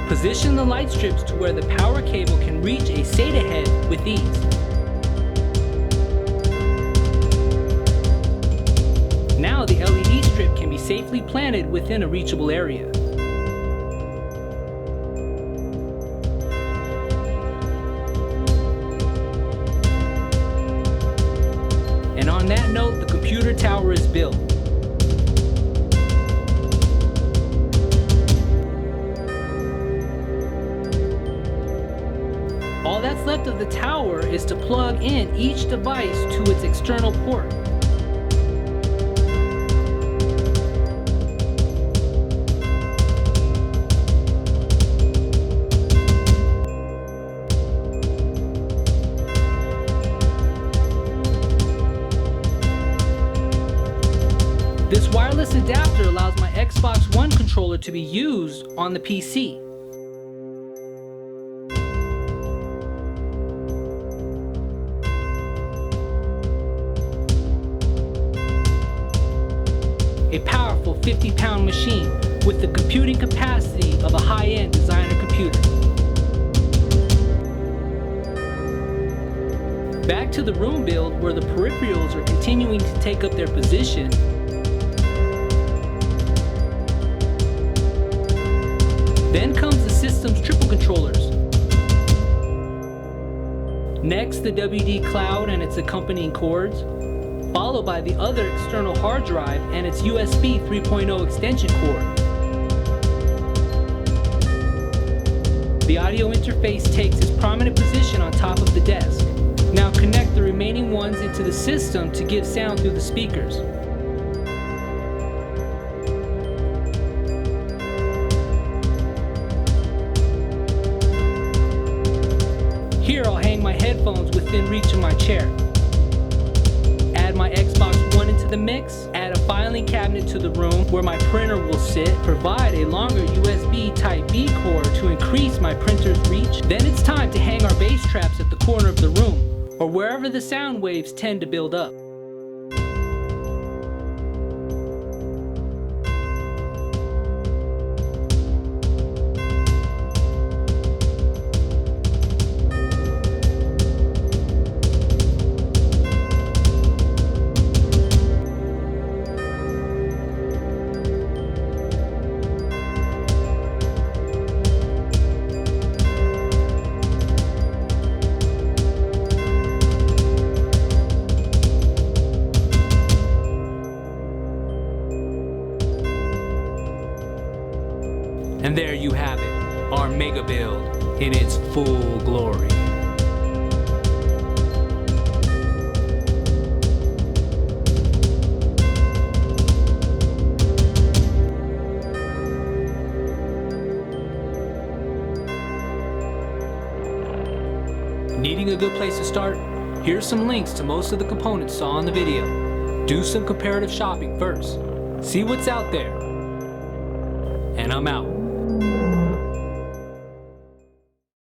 Position the light strips to where the power cable can reach a SATA head with ease. Now the LED strip can be safely planted within a reachable area. And on that note, the computer tower is built. All that's left of the tower is to plug in each device to its external port. This wireless adapter allows my Xbox One controller to be used on the PC. A powerful 50-pound machine with the computing capacity of a high-end designer computer. Back to the room build where the peripherals are continuing to take up their position. Then comes the system's triple controllers. Next, the WD Cloud and its accompanying cords, followed by the other external hard drive and its USB 3.0 extension cord. The audio interface takes its prominent position on top of the desk. Now connect the remaining ones into the system to give sound through the speakers. Here I'll hang my headphones within reach of my chair. Add my Xbox One into the mix, add a filing cabinet to the room where my printer will sit, provide a longer USB Type-B cord to increase my printer's reach. Then it's time to hang our bass traps at the corner of the room, or wherever the sound waves tend to build up. And there you have it, our mega build in its full glory. Needing a good place to start? Here's some links to most of the components saw in the video. Do some comparative shopping first. See what's out there. And I'm out.